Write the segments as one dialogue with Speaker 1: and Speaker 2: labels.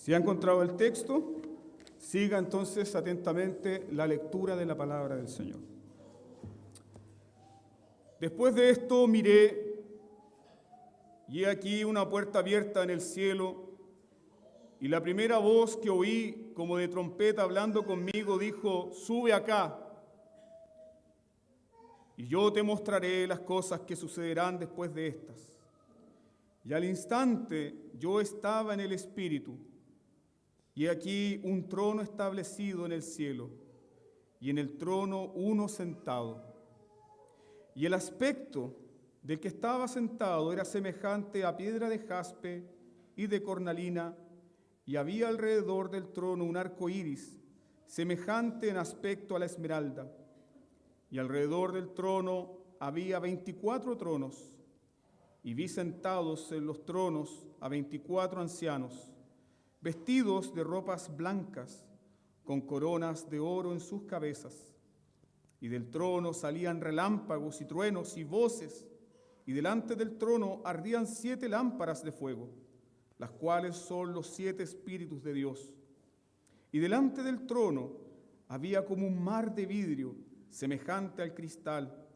Speaker 1: Si ha encontrado el texto, siga entonces atentamente la lectura de la palabra del Señor. Después de esto miré, y he aquí una puerta abierta en el cielo, y la primera voz que oí como de trompeta hablando conmigo dijo: sube acá, y yo te mostraré las cosas que sucederán después de estas. Y al instante yo estaba en el Espíritu, y aquí un trono establecido en el cielo, y en el trono uno sentado. Y el aspecto del que estaba sentado era semejante a piedra de jaspe y de cornalina, y había alrededor del trono un arco iris, semejante en aspecto a la esmeralda. Y alrededor del trono había 24 tronos, y vi sentados en los tronos a 24 ancianos, vestidos de ropas blancas, con coronas de oro en sus cabezas. Y del trono salían relámpagos y truenos y voces, y delante del trono ardían 7 lámparas de fuego, las cuales son los 7 espíritus de Dios. Y delante del trono había como un mar de vidrio, semejante al cristal,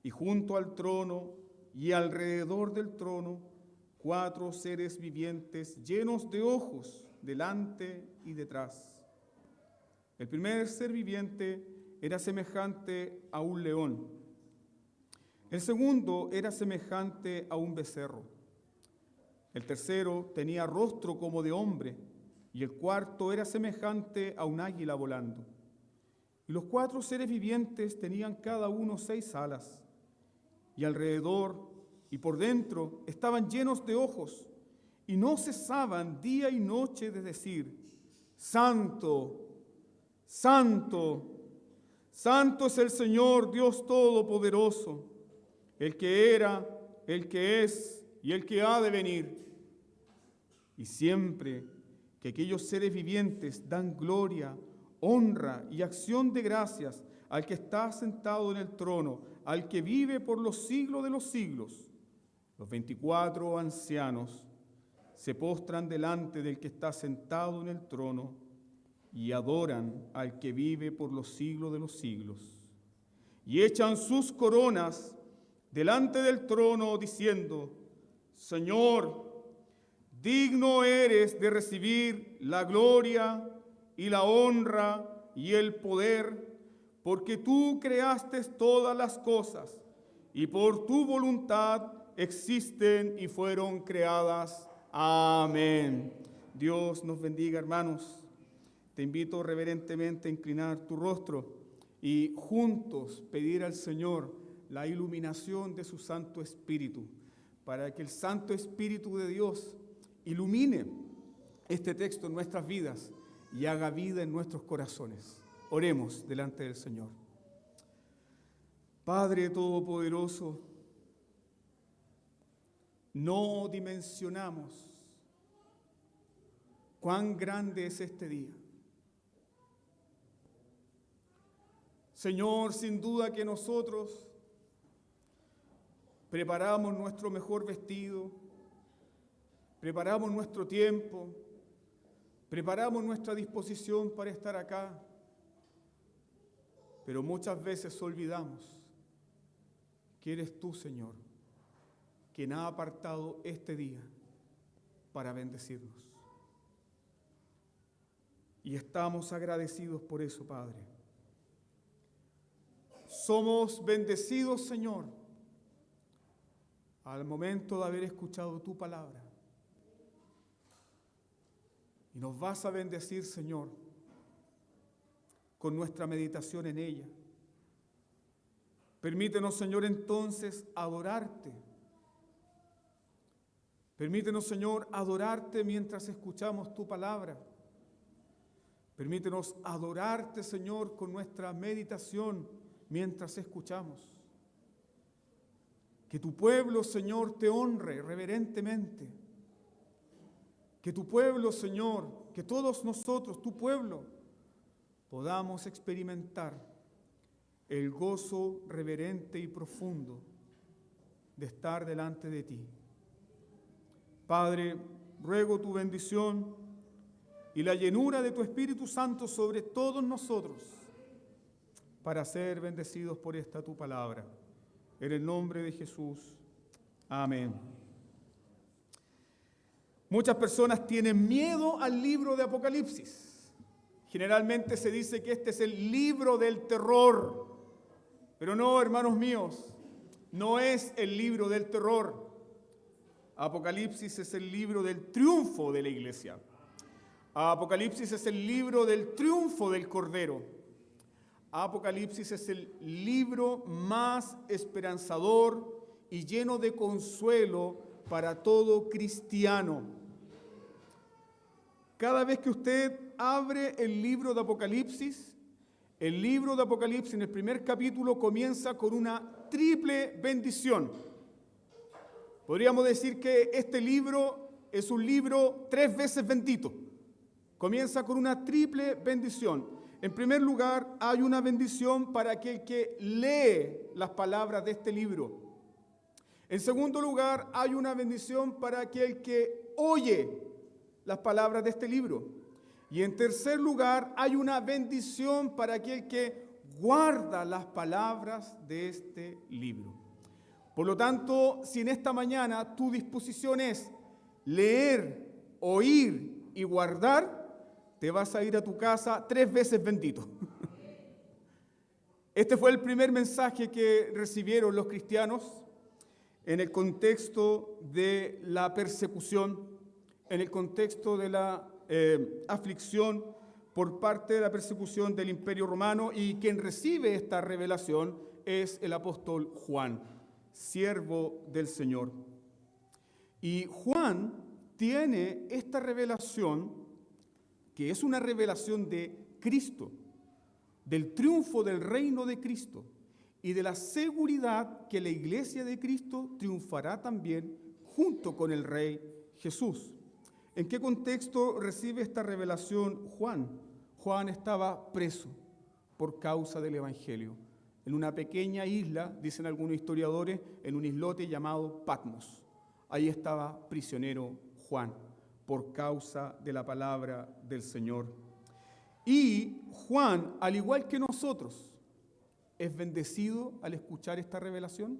Speaker 1: y junto al trono y alrededor del trono 4 seres vivientes llenos de ojos delante y detrás. El primer ser viviente era semejante a un león. El segundo era semejante a un becerro. El tercero tenía rostro como de hombre, y el cuarto era semejante a un águila volando. Y los 4 seres vivientes tenían cada uno 6 alas, y alrededor y por dentro estaban llenos de ojos, y no cesaban día y noche de decir: Santo, Santo, Santo es el Señor Dios Todopoderoso, el que era, el que es y el que ha de venir. Y siempre que aquellos seres vivientes dan gloria, honra y acción de gracias al que está sentado en el trono, al que vive por los siglos de los siglos, los 24 ancianos se postran delante del que está sentado en el trono y adoran al que vive por los siglos de los siglos. Y echan sus coronas delante del trono diciendo: Señor, digno eres de recibir la gloria y la honra y el poder, porque tú creaste todas las cosas y por tu voluntad existen y fueron creadas. Amén. Dios nos bendiga, hermanos. Te invito reverentemente a inclinar tu rostro y juntos pedir al Señor la iluminación de su Santo Espíritu, para que el Santo Espíritu de Dios ilumine este texto en nuestras vidas y haga vida en nuestros corazones. Oremos delante del Señor. Padre Todopoderoso, no dimensionamos cuán grande es este día. Señor, sin duda que nosotros preparamos nuestro mejor vestido, preparamos nuestro tiempo, preparamos nuestra disposición para estar acá, pero muchas veces olvidamos que eres tú, Señor, quien ha apartado este día para bendecirnos. Y estamos agradecidos por eso, Padre. Somos bendecidos, Señor, al momento de haber escuchado tu palabra. Y nos vas a bendecir, Señor, con nuestra meditación en ella. Permítenos, Señor, entonces adorarte. Permítenos, Señor, adorarte mientras escuchamos tu palabra. Permítenos adorarte, Señor, con nuestra meditación mientras escuchamos. Que tu pueblo, Señor, te honre reverentemente. Que tu pueblo, Señor, que todos nosotros, tu pueblo, podamos experimentar el gozo reverente y profundo de estar delante de ti. Padre, ruego tu bendición y la llenura de tu Espíritu Santo sobre todos nosotros, para ser bendecidos por esta tu palabra. En el nombre de Jesús. Amén. Muchas personas tienen miedo al libro de Apocalipsis. Generalmente se dice que este es el libro del terror. Pero no, hermanos míos, no es el libro del terror. Apocalipsis es el libro del triunfo de la iglesia. Apocalipsis es el libro del triunfo del Cordero. Apocalipsis es el libro más esperanzador y lleno de consuelo para todo cristiano. Cada vez que usted abre el libro de Apocalipsis en el primer capítulo comienza con una triple bendición. Podríamos decir que este libro es un libro 3 veces bendito. Comienza con una triple bendición. En primer lugar, hay una bendición para aquel que lee las palabras de este libro. En segundo lugar, hay una bendición para aquel que oye las palabras de este libro. Y en tercer lugar, hay una bendición para aquel que guarda las palabras de este libro. Por lo tanto, si en esta mañana tu disposición es leer, oír y guardar, te vas a ir a tu casa 3 veces bendito. Este fue el primer mensaje que recibieron los cristianos en el contexto de la persecución, en el contexto de la aflicción por parte de la persecución del Imperio Romano, y quien recibe esta revelación es el apóstol Juan, siervo del Señor. Y Juan tiene esta revelación, que es una revelación de Cristo, del triunfo del reino de Cristo y de la seguridad que la iglesia de Cristo triunfará también junto con el Rey Jesús. ¿En qué contexto recibe esta revelación Juan? Juan estaba preso por causa del Evangelio, en una pequeña isla, dicen algunos historiadores, en un islote llamado Patmos. Ahí estaba prisionero Juan, por causa de la palabra del Señor. Y Juan, al igual que nosotros, es bendecido al escuchar esta revelación,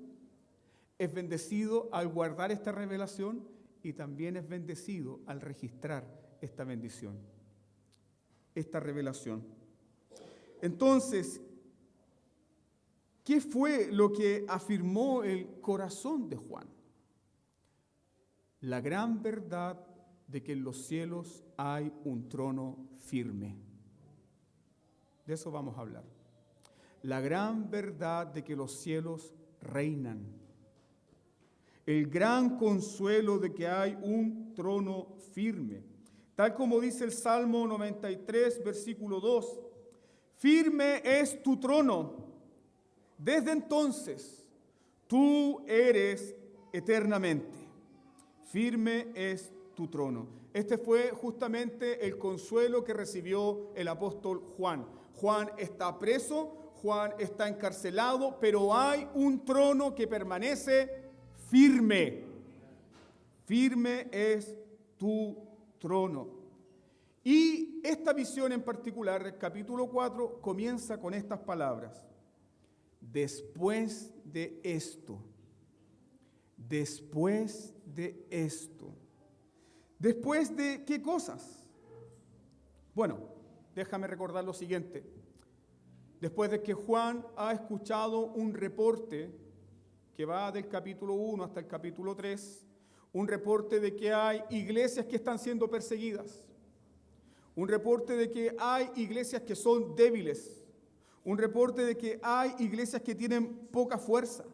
Speaker 1: es bendecido al guardar esta revelación y también es bendecido al registrar esta bendición, esta revelación. Entonces, ¿qué fue lo que afirmó el corazón de Juan? La gran verdad de que en los cielos hay un trono firme. De eso vamos a hablar. La gran verdad de que los cielos reinan. El gran consuelo de que hay un trono firme. Tal como dice el Salmo 93, versículo 2. Firme es tu trono. Desde entonces, tú eres eternamente. Firme es tu trono. Este fue justamente el consuelo que recibió el apóstol Juan. Juan está preso, Juan está encarcelado, pero hay un trono que permanece firme. Firme es tu trono. Y esta visión en particular, el capítulo 4, comienza con estas palabras. Después de esto. Después de esto. ¿Después de qué cosas? Bueno, déjame recordar lo siguiente. Después de que Juan ha escuchado un reporte que va del capítulo 1 hasta el capítulo 3, un reporte de que hay iglesias que están siendo perseguidas, un reporte de que hay iglesias que son débiles, un reporte de que hay iglesias que tienen poca fuerza,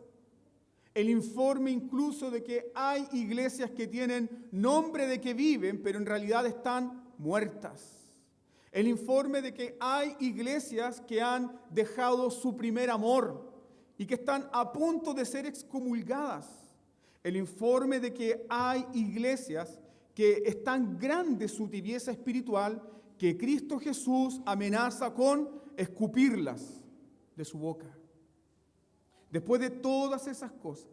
Speaker 1: el informe incluso de que hay iglesias que tienen nombre de que viven, pero en realidad están muertas. El informe de que hay iglesias que han dejado su primer amor y que están a punto de ser excomulgadas. El informe de que hay iglesias que es tan grande su tibieza espiritual que Cristo Jesús amenaza con escupirlas de su boca. Después de todas esas cosas,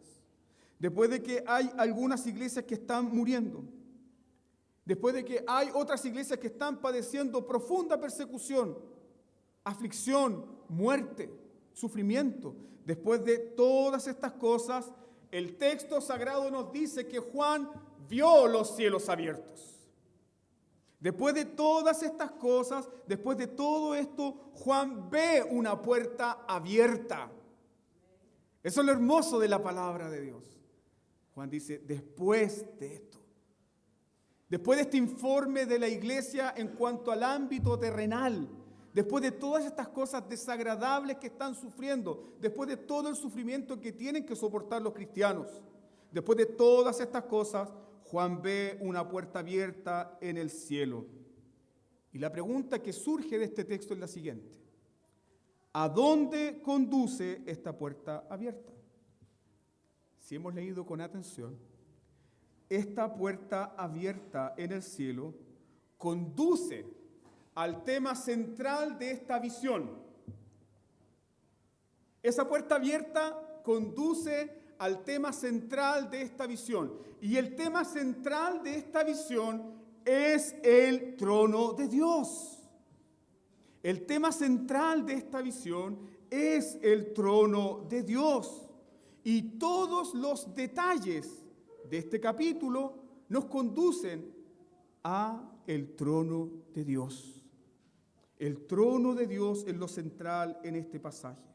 Speaker 1: después de que hay algunas iglesias que están muriendo, después de que hay otras iglesias que están padeciendo profunda persecución, aflicción, muerte, sufrimiento, después de todas estas cosas, el texto sagrado nos dice que Juan vio los cielos abiertos. Después de todas estas cosas, después de todo esto, Juan ve una puerta abierta. Eso es lo hermoso de la palabra de Dios. Juan dice, después de esto, después de este informe de la iglesia en cuanto al ámbito terrenal, después de todas estas cosas desagradables que están sufriendo, después de todo el sufrimiento que tienen que soportar los cristianos, después de todas estas cosas, Juan ve una puerta abierta en el cielo. Y la pregunta que surge de este texto es la siguiente. ¿A dónde conduce esta puerta abierta? Si hemos leído con atención, esta puerta abierta en el cielo conduce al tema central de esta visión. Esa puerta abierta conduce al tema central de esta visión. Y el tema central de esta visión es el trono de Dios. El tema central de esta visión es el trono de Dios. Y todos los detalles de este capítulo nos conducen a el trono de Dios. El trono de Dios es lo central en este pasaje.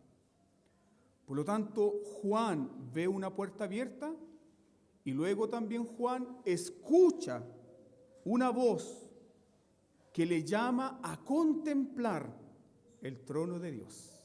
Speaker 1: Por lo tanto, Juan ve una puerta abierta y luego también Juan escucha una voz que le llama a contemplar el trono de Dios.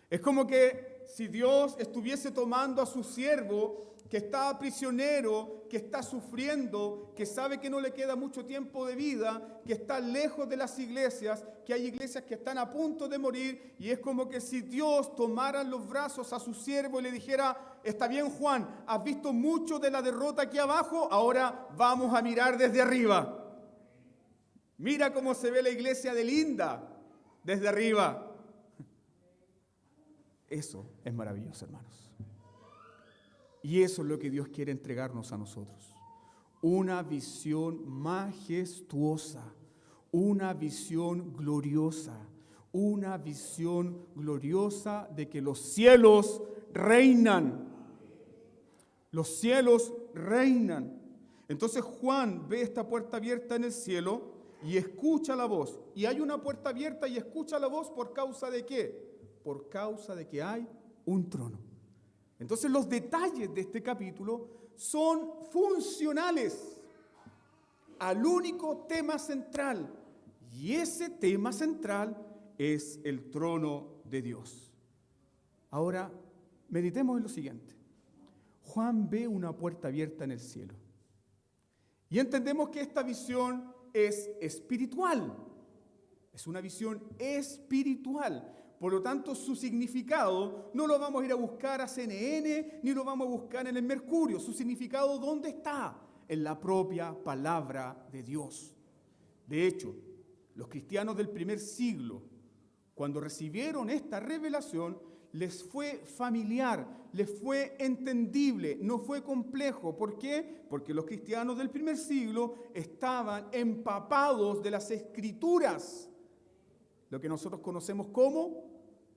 Speaker 1: Es como que si Dios estuviese tomando a su siervo que está prisionero, que está sufriendo, que sabe que no le queda mucho tiempo de vida, que está lejos de las iglesias, que hay iglesias que están a punto de morir, y es como que si Dios tomara en los brazos a su siervo y le dijera, está bien Juan, has visto mucho de la derrota aquí abajo, ahora vamos a mirar desde arriba. Mira cómo se ve la iglesia de linda desde arriba. Eso es maravilloso, hermanos. Y eso es lo que Dios quiere entregarnos a nosotros. Una visión majestuosa, una visión gloriosa de que los cielos reinan. Los cielos reinan. Entonces Juan ve esta puerta abierta en el cielo y escucha la voz. Y hay una puerta abierta y escucha la voz ¿por causa de qué? Por causa de que hay un trono. Entonces los detalles de este capítulo son funcionales al único tema central. Y ese tema central es el trono de Dios. Ahora, meditemos en lo siguiente. Juan ve una puerta abierta en el cielo. Y entendemos que esta visión es espiritual. Es una visión espiritual. Por lo tanto, su significado no lo vamos a ir a buscar a CNN, ni lo vamos a buscar en el Mercurio. Su significado, ¿dónde está? En la propia palabra de Dios. De hecho, los cristianos del primer siglo, cuando recibieron esta revelación, les fue familiar, les fue entendible, no fue complejo. ¿Por qué? Porque los cristianos del primer siglo estaban empapados de las Escrituras, lo que nosotros conocemos como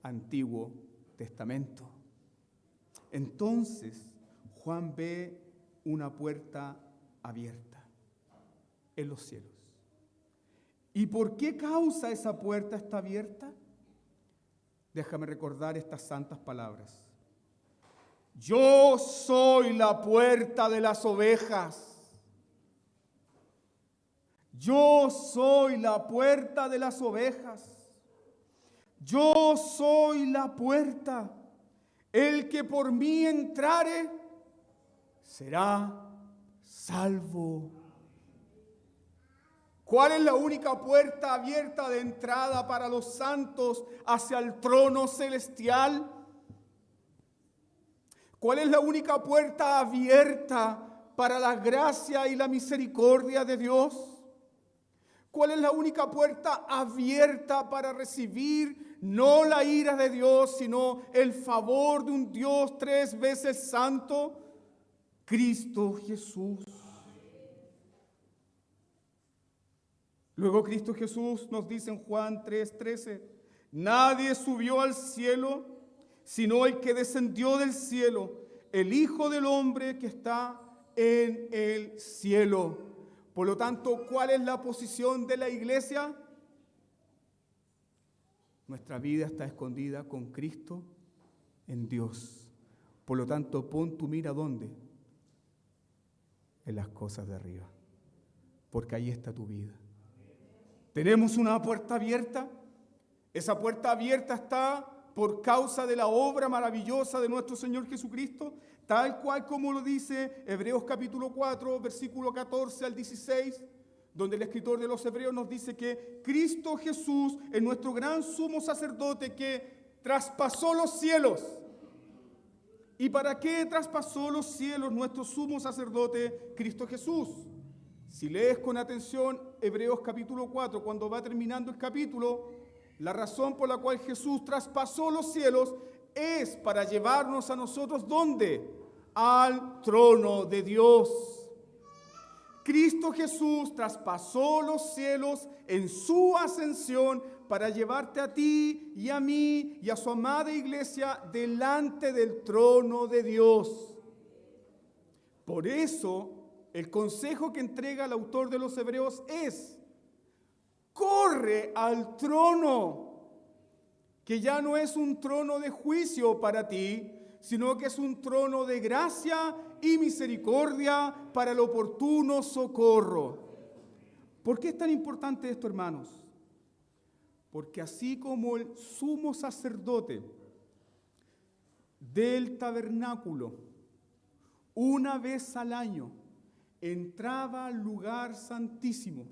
Speaker 1: Antiguo Testamento. Entonces, Juan ve una puerta abierta en los cielos. ¿Y por qué causa esa puerta está abierta? Déjame recordar estas santas palabras. Yo soy la puerta de las ovejas. Yo soy la puerta de las ovejas. Yo soy la puerta. El que por mí entrare será salvo. ¿Cuál es la única puerta abierta de entrada para los santos hacia el trono celestial? ¿Cuál es la única puerta abierta para la gracia y la misericordia de Dios? ¿Cuál es la única puerta abierta para recibir no la ira de Dios, sino el favor de un Dios 3 veces santo? Cristo Jesús. Luego Cristo Jesús nos dice en Juan 3:13, nadie subió al cielo, sino el que descendió del cielo, el Hijo del Hombre que está en el cielo. Por lo tanto, ¿cuál es la posición de la iglesia? Nuestra vida está escondida con Cristo en Dios. Por lo tanto, pon tu mira ¿dónde? En las cosas de arriba, porque ahí está tu vida. Tenemos una puerta abierta. Esa puerta abierta está por causa de la obra maravillosa de nuestro Señor Jesucristo, tal cual como lo dice Hebreos capítulo 4, versículo 14 al 16, donde el escritor de los Hebreos nos dice que Cristo Jesús es nuestro gran sumo sacerdote que traspasó los cielos. ¿Y para qué traspasó los cielos nuestro sumo sacerdote Cristo Jesús? Si lees con atención Hebreos capítulo 4, cuando va terminando el capítulo, la razón por la cual Jesús traspasó los cielos es para llevarnos a nosotros, ¿dónde? Al trono de Dios. Cristo Jesús traspasó los cielos en su ascensión para llevarte a ti y a mí y a su amada iglesia delante del trono de Dios. Por eso, el consejo que entrega el autor de los Hebreos es: corre al trono, que ya no es un trono de juicio para ti, sino que es un trono de gracia y misericordia para el oportuno socorro. ¿Por qué es tan importante esto, hermanos? Porque así como el sumo sacerdote del tabernáculo, una vez al año, entraba al lugar santísimo,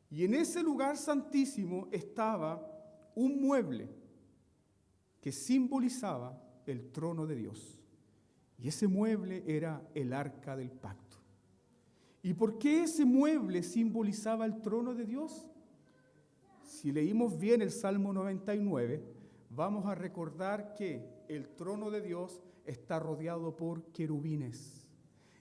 Speaker 1: y en ese lugar santísimo estaba un mueble que simbolizaba el trono de Dios. Y ese mueble era el arca del pacto. ¿Y por qué ese mueble simbolizaba el trono de Dios? Si leímos bien el Salmo 99, vamos a recordar que el trono de Dios está rodeado por querubines.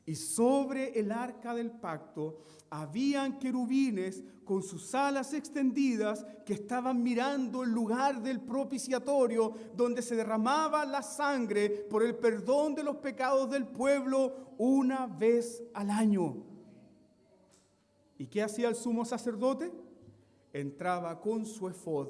Speaker 1: Y sobre el arca del pacto habían querubines con sus alas extendidas que estaban mirando el lugar del propiciatorio donde se derramaba la sangre por el perdón de los pecados del pueblo una vez al año. ¿Y qué hacía el sumo sacerdote? Entraba con su efod.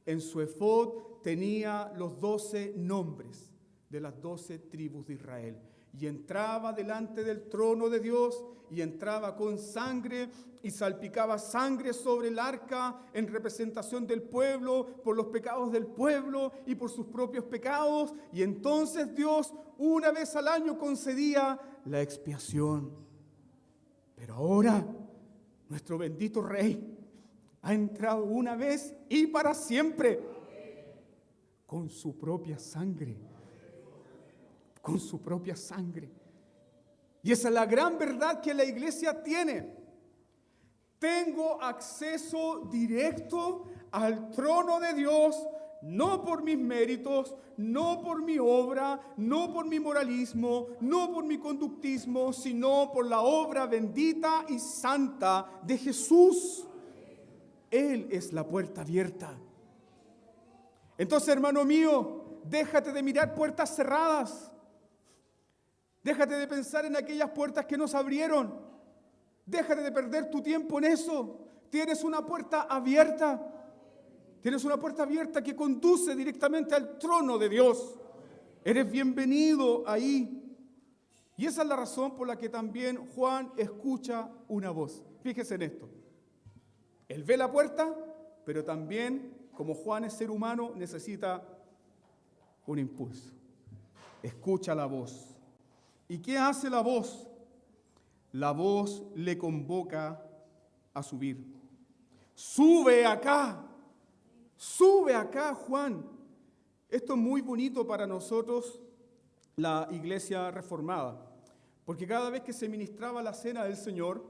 Speaker 1: En su efod tenía los 12 nombres de las 12 tribus de Israel. Y entraba delante del trono de Dios y entraba con sangre y salpicaba sangre sobre el arca en representación del pueblo, por los pecados del pueblo y por sus propios pecados. Y entonces Dios una vez al año concedía la expiación. Pero ahora nuestro bendito Rey ha entrado una vez y para siempre con su propia sangre. Con su propia sangre. Y esa es la gran verdad que la iglesia tiene. Tengo acceso directo al trono de Dios, no por mis méritos, no por mi obra, no por mi moralismo, no por mi conductismo, sino por la obra bendita y santa de Jesús. Él es la puerta abierta. Entonces, hermano mío, déjate de mirar puertas cerradas. Déjate de pensar en aquellas puertas que no se abrieron. Déjate de perder tu tiempo en eso. Tienes una puerta abierta. Tienes una puerta abierta que conduce directamente al trono de Dios. Eres bienvenido ahí. Y esa es la razón por la que también Juan escucha una voz. Fíjese en esto. Él ve la puerta, pero también, como Juan es ser humano, necesita un impulso. Escucha la voz. ¿Y qué hace la voz? La voz le convoca a subir. Sube acá, Juan. Esto es muy bonito para nosotros, la iglesia reformada, porque cada vez que se ministraba la cena del Señor,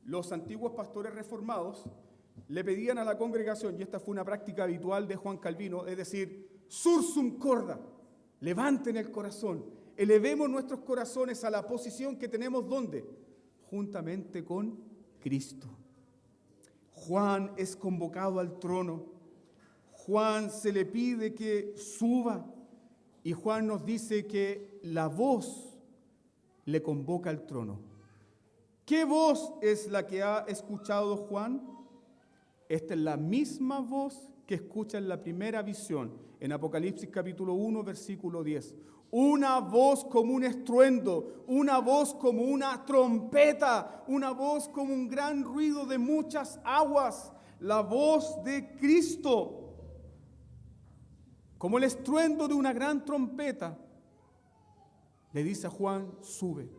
Speaker 1: los antiguos pastores reformados le pedían a la congregación, y esta fue una práctica habitual de Juan Calvino, es decir, sursum corda, levanten el corazón. Elevemos nuestros corazones a la posición que tenemos, ¿dónde? Juntamente con Cristo. Juan es convocado al trono. Juan se le pide que suba y Juan nos dice que la voz le convoca al trono. ¿Qué voz es la que ha escuchado Juan? Esta es la misma voz que escucha en la primera visión, en Apocalipsis capítulo 1, versículo 10. Una voz como un estruendo, una voz como una trompeta, una voz como un gran ruido de muchas aguas, la voz de Cristo. Como el estruendo de una gran trompeta, le dice a Juan, sube.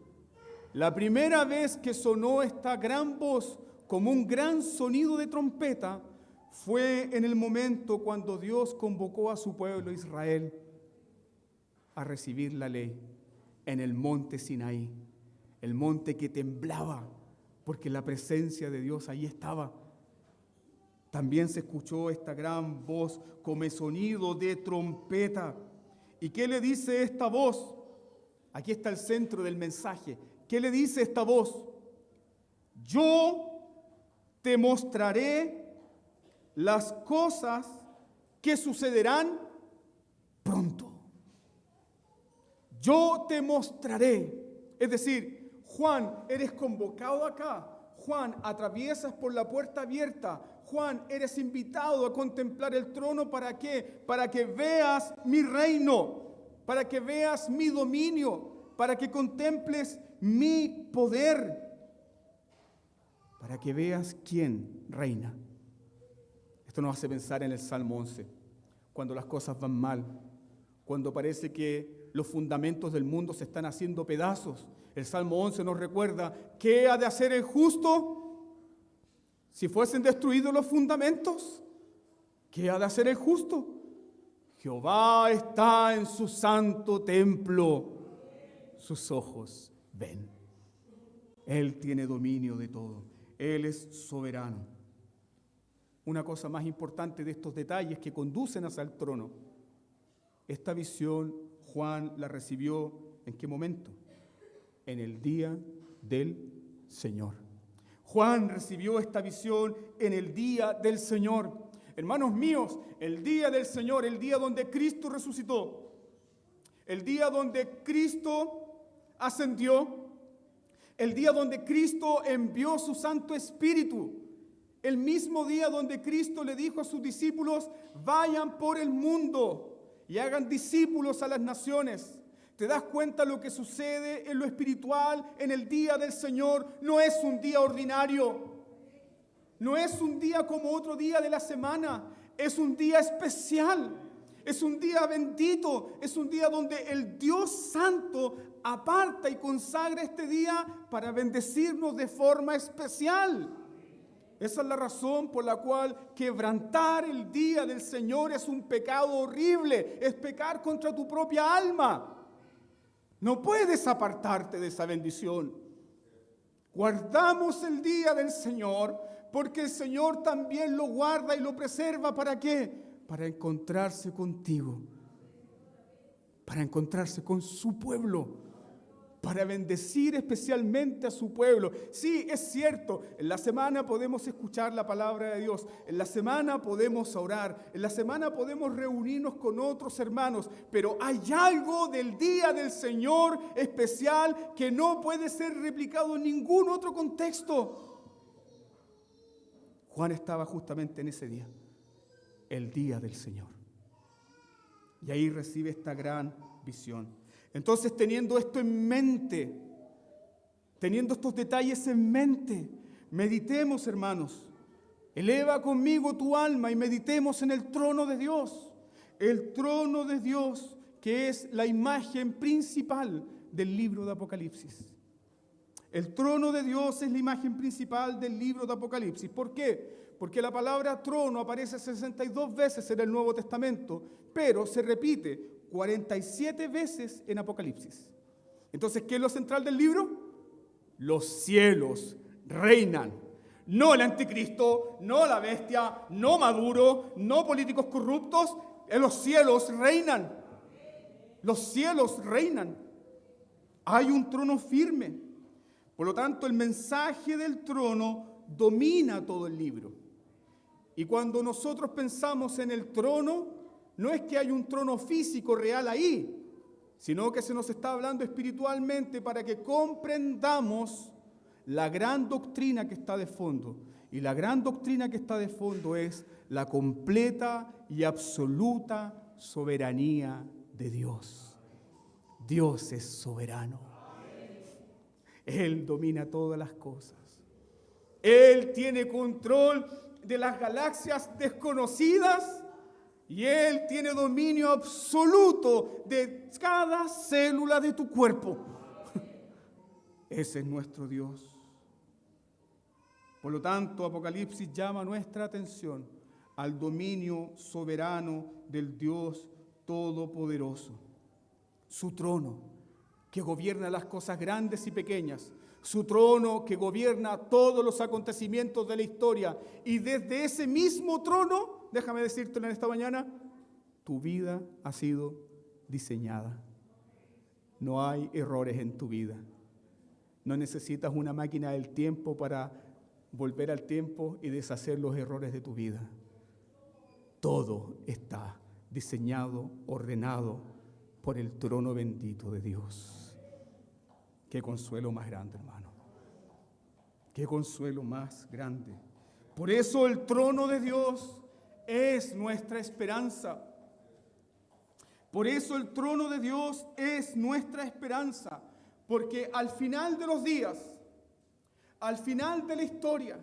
Speaker 1: La primera vez que sonó esta gran voz como un gran sonido de trompeta fue en el momento cuando Dios convocó a su pueblo Israel a recibir la ley en el monte Sinaí, el monte que temblaba porque la presencia de Dios ahí estaba. También se escuchó esta gran voz como sonido de trompeta. ¿Y qué le dice esta voz? Aquí está el centro del mensaje. ¿Qué le dice esta voz? Yo te mostraré las cosas que sucederán pronto. Yo te mostraré. Es decir, Juan, eres convocado acá. Juan, atraviesas por la puerta abierta. Juan, eres invitado a contemplar el trono. ¿Para qué? Para que veas mi reino, para que veas mi dominio, para que contemples mi poder, para que veas quién reina. Esto nos hace pensar en el Salmo 11, cuando las cosas van mal, cuando parece que los fundamentos del mundo se están haciendo pedazos. El Salmo 11 nos recuerda, ¿qué ha de hacer el justo si fuesen destruidos los fundamentos? ¿Qué ha de hacer el justo? Jehová está en su santo templo, sus ojos ven. Él tiene dominio de todo, Él es soberano. Una cosa más importante de estos detalles que conducen hacia el trono, esta visión Juan la recibió ¿en qué momento? En el día del Señor. Juan recibió esta visión en el día del Señor. Hermanos míos, el día del Señor, el día donde Cristo resucitó, el día donde Cristo ascendió, el día donde Cristo envió su Santo Espíritu, el mismo día donde Cristo le dijo a sus discípulos, vayan por el mundo y hagan discípulos a las naciones. ¿Te das cuenta lo que sucede en lo espiritual en el día del Señor? No es un día ordinario, no es un día como otro día de la semana, es un día especial, es un día bendito, es un día donde el Dios Santo aparta y consagra este día para bendecirnos de forma especial. Esa es la razón por la cual quebrantar el día del Señor es un pecado horrible, es pecar contra tu propia alma. No puedes apartarte de esa bendición. Guardamos el día del Señor porque el Señor también lo guarda y lo preserva. ¿Para qué? Para encontrarse contigo, para encontrarse con su pueblo, para bendecir especialmente a su pueblo. Sí, es cierto, en la semana podemos escuchar la palabra de Dios, en la semana podemos orar, en la semana podemos reunirnos con otros hermanos, pero hay algo del día del Señor especial que no puede ser replicado en ningún otro contexto. Juan estaba justamente en ese día, el día del Señor. Y ahí recibe esta gran visión. Entonces, teniendo esto en mente, teniendo estos detalles en mente, meditemos, hermanos. Eleva conmigo tu alma y meditemos en el trono de Dios. El trono de Dios, que es la imagen principal del libro de Apocalipsis. El trono de Dios es la imagen principal del libro de Apocalipsis. ¿Por qué? Porque la palabra trono aparece 62 veces en el Nuevo Testamento, pero se repite 47 veces en Apocalipsis. Entonces, ¿qué es lo central del libro? Los cielos reinan. No el anticristo, no la bestia, no Maduro, no políticos corruptos. Los cielos reinan. Los cielos reinan. Hay un trono firme. Por lo tanto, el mensaje del trono domina todo el libro. Y cuando nosotros pensamos en el trono, no es que hay un trono físico real ahí, sino que se nos está hablando espiritualmente para que comprendamos la gran doctrina que está de fondo. Y la gran doctrina que está de fondo es la completa y absoluta soberanía de Dios. Dios es soberano. Él domina todas las cosas. Él tiene control de las galaxias desconocidas y Él tiene dominio absoluto de cada célula de tu cuerpo. Ese es nuestro Dios. Por lo tanto, Apocalipsis llama nuestra atención al dominio soberano del Dios Todopoderoso. Su trono, que gobierna las cosas grandes y pequeñas. Su trono que gobierna todos los acontecimientos de la historia. Y desde ese mismo trono, déjame decírtelo en esta mañana, tu vida ha sido diseñada. No hay errores en tu vida. No necesitas una máquina del tiempo para volver al tiempo y deshacer los errores de tu vida. Todo está diseñado, ordenado por el trono bendito de Dios. Qué consuelo más grande, hermano. Qué consuelo más grande. Por eso el trono de Dios es nuestra esperanza. Por eso el trono de Dios es nuestra esperanza. Porque al final de los días, al final de la historia,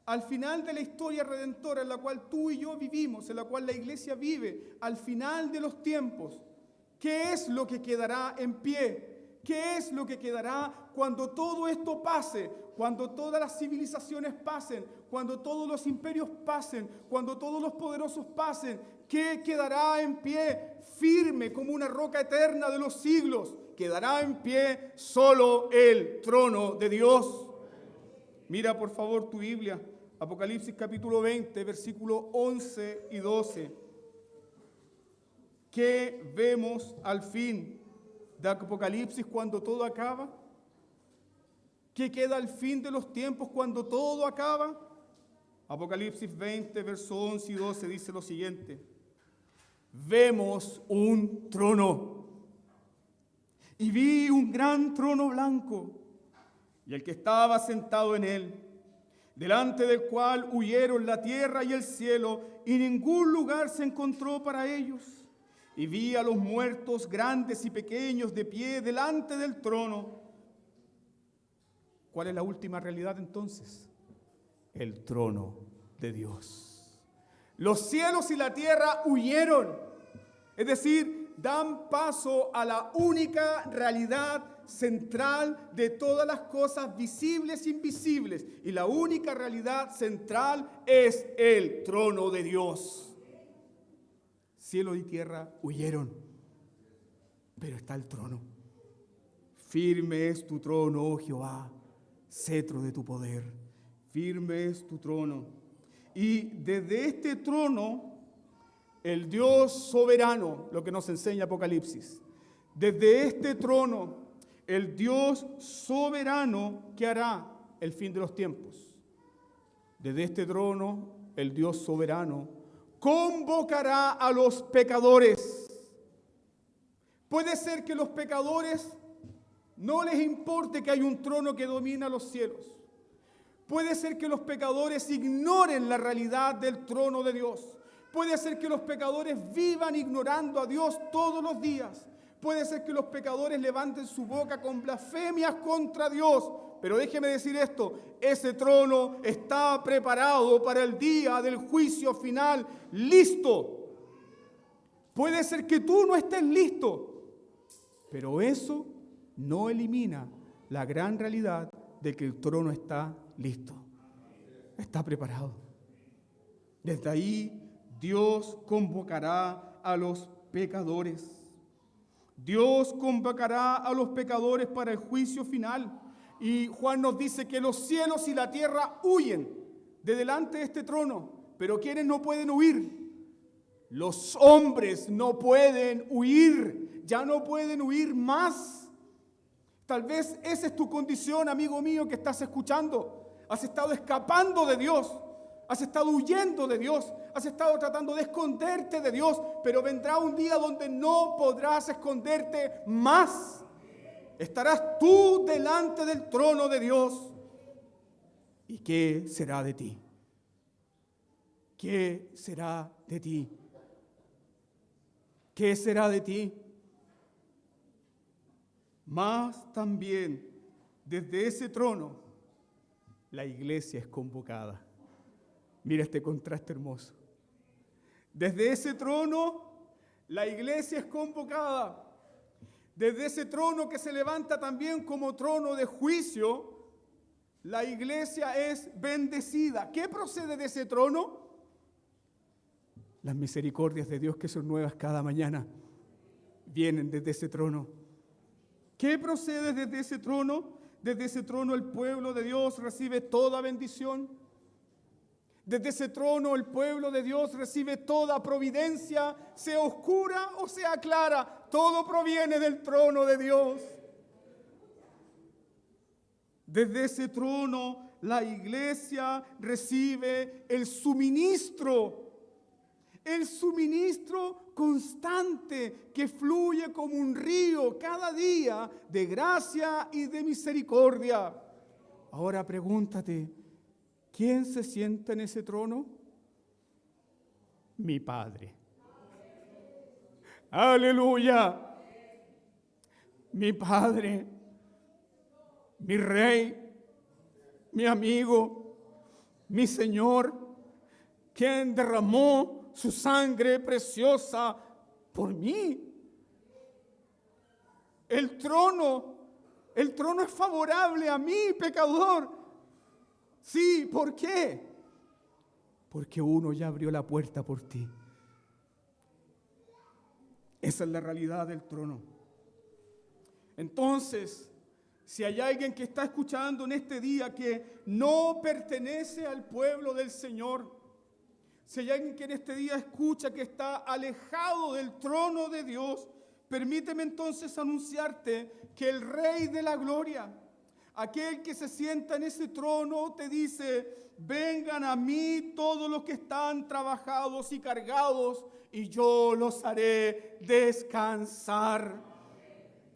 Speaker 1: al final de la historia redentora en la cual tú y yo vivimos, en la cual la iglesia vive, al final de los tiempos, ¿qué es lo que quedará en pie? ¿Qué es lo que quedará cuando todo esto pase? Cuando todas las civilizaciones pasen, cuando todos los imperios pasen, cuando todos los poderosos pasen, ¿qué quedará en pie firme como una roca eterna de los siglos? Quedará en pie solo el trono de Dios. Mira por favor tu Biblia, Apocalipsis capítulo 20, versículos 11 y 12. ¿Qué vemos al fin de Apocalipsis cuando todo acaba? ¿Qué queda al fin de los tiempos cuando todo acaba? Apocalipsis 20, versos 11 y 12 dice lo siguiente. Vemos un trono y vi un gran trono blanco y el que estaba sentado en él, delante del cual huyeron la tierra y el cielo y ningún lugar se encontró para ellos. Y vi a los muertos grandes y pequeños de pie delante del trono. ¿Cuál es la última realidad entonces? El trono de Dios. Los cielos y la tierra huyeron. Es decir, dan paso a la única realidad central de todas las cosas visibles e invisibles. Y la única realidad central es el trono de Dios. Cielo y tierra huyeron, pero está el trono. Firme es tu trono, oh Jehová, cetro de tu poder. Firme es tu trono. Y desde este trono, el Dios soberano, lo que nos enseña Apocalipsis, desde este trono, el Dios soberano que hará el fin de los tiempos. Desde este trono, el Dios soberano convocará a los pecadores. Puede ser que los pecadores no les importe que hay un trono que domina los cielos. Puede ser que los pecadores ignoren la realidad del trono de Dios. Puede ser que los pecadores vivan ignorando a Dios todos los días. Puede ser que los pecadores levanten su boca con blasfemias contra Dios. Pero déjeme decir esto, ese trono está preparado para el día del juicio final, listo. Puede ser que tú no estés listo, pero eso no elimina la gran realidad de que el trono está listo, está preparado. Desde ahí Dios convocará a los pecadores. Dios convocará a los pecadores para el juicio final. Y Juan nos dice que los cielos y la tierra huyen de delante de este trono. Pero ¿quiénes no pueden huir? Los hombres no pueden huir. Ya no pueden huir más. Tal vez esa es tu condición, amigo mío, que estás escuchando. Has estado escapando de Dios. Has estado huyendo de Dios, has estado tratando de esconderte de Dios, pero vendrá un día donde no podrás esconderte más. Estarás tú delante del trono de Dios. ¿Y qué será de ti? ¿Qué será de ti? ¿Qué será de ti? Mas también desde ese trono la iglesia es convocada. Mira este contraste hermoso. Desde ese trono la iglesia es convocada. Desde ese trono que se levanta también como trono de juicio, la iglesia es bendecida. ¿Qué procede de ese trono? Las misericordias de Dios que son nuevas cada mañana vienen desde ese trono. ¿Qué procede desde ese trono? Desde ese trono el pueblo de Dios recibe toda bendición. Desde ese trono el pueblo de Dios recibe toda providencia, sea oscura o sea clara. Todo proviene del trono de Dios. Desde ese trono la iglesia recibe el suministro constante que fluye como un río cada día de gracia y de misericordia. Ahora pregúntate, ¿quién se sienta en ese trono? Mi Padre. Aleluya. Mi Padre, mi Rey, mi amigo, mi Señor, quien derramó su sangre preciosa por mí. El trono es favorable a mí, pecador. Sí, ¿por qué? Porque uno ya abrió la puerta por ti. Esa es la realidad del trono. Entonces, si hay alguien que está escuchando en este día que no pertenece al pueblo del Señor, si hay alguien que en este día escucha que está alejado del trono de Dios, permíteme entonces anunciarte que el Rey de la Gloria, aquel que se sienta en ese trono, te dice: vengan a mí todos los que están trabajados y cargados, y yo los haré descansar.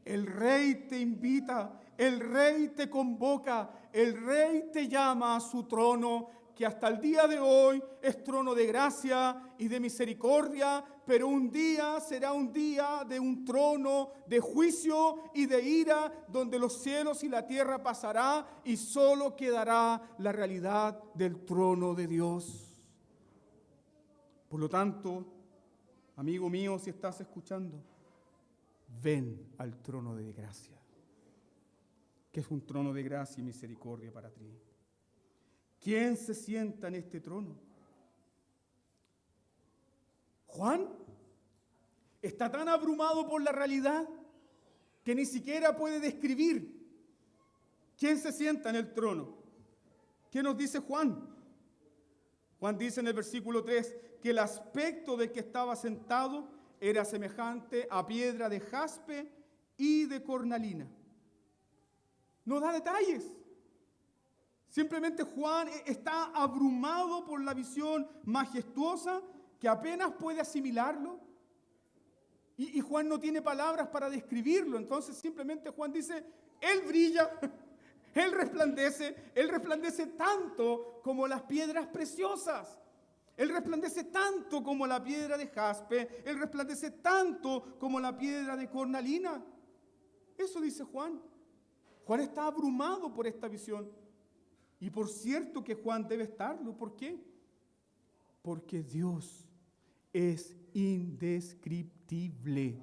Speaker 1: El Rey te invita, el Rey te convoca, el Rey te llama a su trono, que hasta el día de hoy es trono de gracia y de misericordia, pero un día será un día de un trono de juicio y de ira, donde los cielos y la tierra pasará y solo quedará la realidad del trono de Dios. Por lo tanto, amigo mío, si estás escuchando, ven al trono de gracia, que es un trono de gracia y misericordia para ti. ¿Quién se sienta en este trono? Juan está tan abrumado por la realidad que ni siquiera puede describir quién se sienta en el trono. ¿Qué nos dice Juan? Juan dice en el versículo 3 que el aspecto del que estaba sentado era semejante a piedra de jaspe y de cornalina. No da detalles. Simplemente Juan está abrumado por la visión majestuosa que apenas puede asimilarlo. Y Juan no tiene palabras para describirlo. Entonces simplemente Juan dice: Él brilla, Él resplandece tanto como las piedras preciosas. Él resplandece tanto como la piedra de jaspe, Él resplandece tanto como la piedra de cornalina. Eso dice Juan. Juan está abrumado por esta visión. Y por cierto que Juan debe estarlo. ¿Por qué? Porque Dios es indescriptible.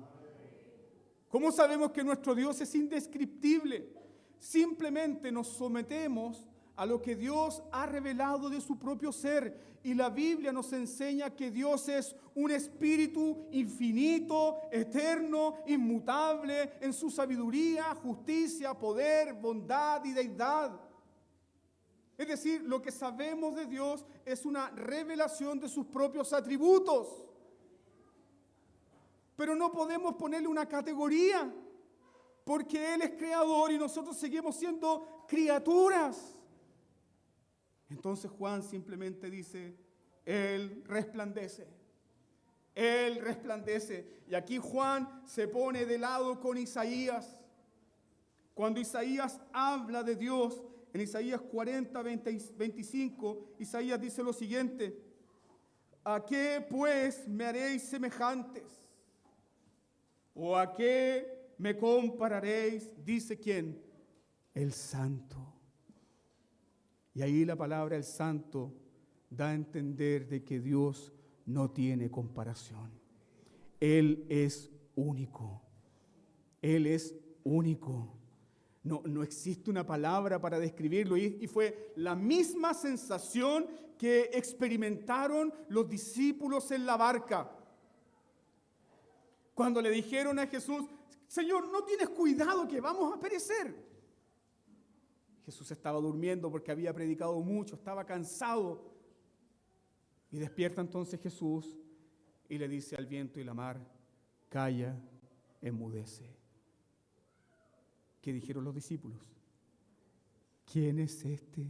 Speaker 1: ¿Cómo sabemos que nuestro Dios es indescriptible? Simplemente nos sometemos a lo que Dios ha revelado de su propio ser. Y la Biblia nos enseña que Dios es un espíritu infinito, eterno, inmutable en su sabiduría, justicia, poder, bondad y deidad. Es decir, lo que sabemos de Dios es una revelación de sus propios atributos. Pero no podemos ponerle una categoría, porque Él es creador y nosotros seguimos siendo criaturas. Entonces Juan simplemente dice, Él resplandece. Él resplandece. Y aquí Juan se pone de lado con Isaías. Cuando Isaías habla de Dios, en Isaías 40, 25, Isaías dice lo siguiente: ¿a qué pues me haréis semejantes? ¿O a qué me compararéis? Dice ¿quién? El Santo. Y ahí la palabra el Santo da a entender de que Dios no tiene comparación. Él es único. Él es único. No existe una palabra para describirlo. Y fue la misma sensación que experimentaron los discípulos en la barca. Cuando le dijeron a Jesús, Señor, ¿no tienes cuidado que vamos a perecer? Jesús estaba durmiendo porque había predicado mucho, estaba cansado. Y despierta entonces Jesús y le dice al viento y la mar, calla, enmudece. ¿Qué dijeron los discípulos? ¿Quién es este?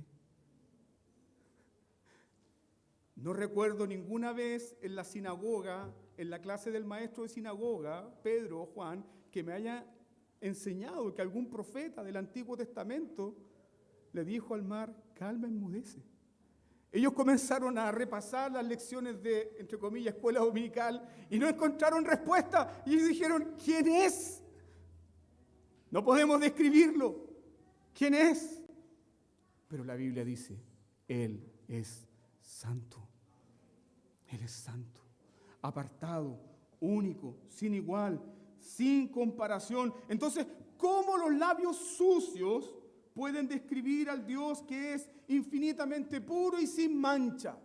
Speaker 1: No recuerdo ninguna vez en la sinagoga, en la clase del maestro de sinagoga, Pedro o Juan, que me haya enseñado que algún profeta del Antiguo Testamento le dijo al mar, calma, enmudece. Ellos comenzaron a repasar las lecciones de, entre comillas, escuela dominical y no encontraron respuesta. Y ellos dijeron, ¿quién es? No podemos describirlo. ¿Quién es? Pero la Biblia dice, Él es santo. Él es santo, apartado, único, sin igual, sin comparación. Entonces, ¿cómo los labios sucios pueden describir al Dios que es infinitamente puro y sin mancha?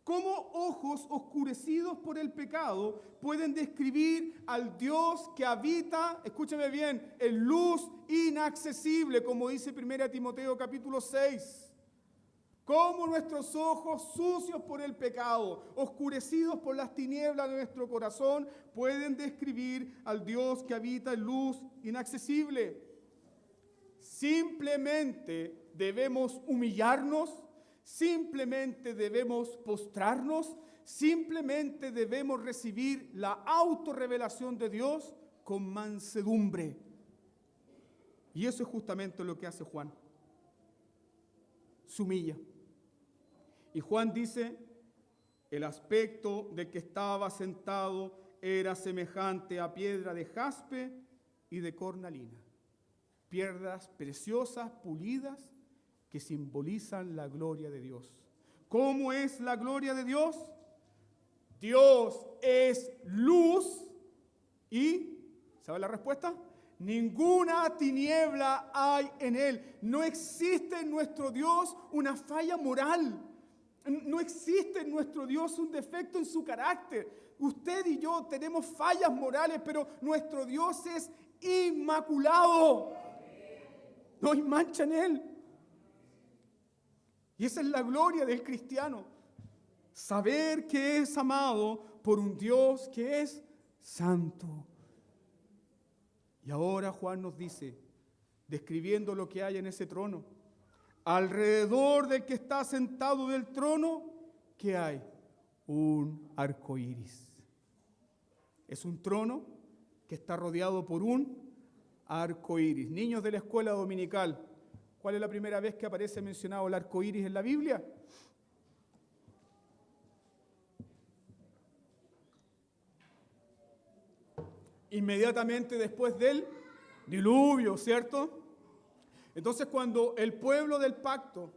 Speaker 1: ¿Cómo ojos oscurecidos por el pecado pueden describir al Dios que habita, escúchame bien, en luz inaccesible, como dice 1 Timoteo capítulo 6? ¿Cómo nuestros ojos sucios por el pecado, oscurecidos por las tinieblas de nuestro corazón, pueden describir al Dios que habita en luz inaccesible? Simplemente debemos humillarnos, simplemente debemos postrarnos, simplemente debemos recibir la autorrevelación de Dios con mansedumbre. Y eso es justamente lo que hace Juan. Se humilla. Y Juan dice, el aspecto del que estaba sentado era semejante a piedra de jaspe y de cornalina. Piedras preciosas, pulidas, que simbolizan la gloria de Dios. ¿Cómo es la gloria de Dios? Dios es luz y, ¿sabe la respuesta? Ninguna tiniebla hay en Él. No existe en nuestro Dios una falla moral. No existe en nuestro Dios un defecto en su carácter. Usted y yo tenemos fallas morales, pero nuestro Dios es inmaculado. No hay mancha en Él. Y esa es la gloria del cristiano. Saber que es amado por un Dios que es santo. Y ahora Juan nos dice, describiendo lo que hay en ese trono, alrededor del que está sentado del trono, ¿qué hay? Un arco iris. Es un trono que está rodeado por un arco iris. Niños de la escuela dominical, ¿cuál es la primera vez que aparece mencionado el arco iris en la Biblia? Inmediatamente después del diluvio, ¿cierto? Entonces, cuando el pueblo del pacto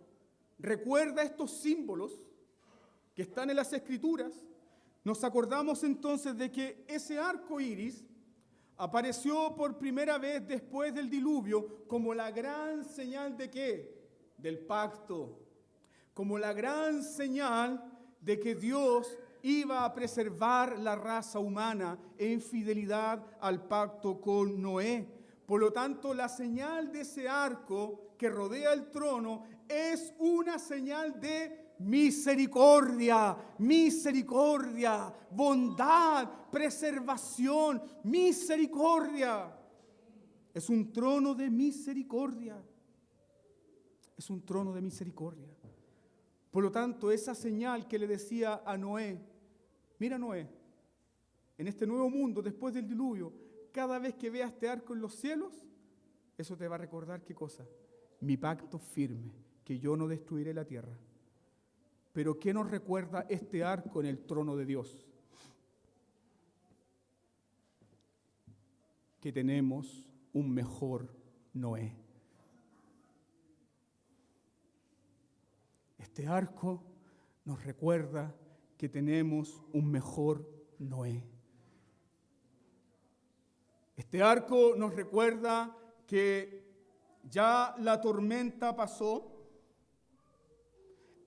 Speaker 1: recuerda estos símbolos que están en las Escrituras, nos acordamos entonces de que ese arco iris apareció por primera vez después del diluvio como la gran señal ¿de qué? Del pacto. Como la gran señal de que Dios iba a preservar la raza humana en fidelidad al pacto con Noé. Por lo tanto, la señal de ese arco que rodea el trono es una señal de misericordia, misericordia, bondad, preservación, misericordia. Es un trono de misericordia. Es un trono de misericordia. Por lo tanto, esa señal que le decía a Noé, mira Noé, en este nuevo mundo, después del diluvio, cada vez que veas este arco en los cielos, eso te va a recordar ¿qué cosa? Mi pacto firme, que yo no destruiré la tierra. Pero ¿qué nos recuerda este arco en el trono de Dios? Que tenemos un mejor Noé. Este arco nos recuerda que tenemos un mejor Noé. Este arco nos recuerda que ya la tormenta pasó.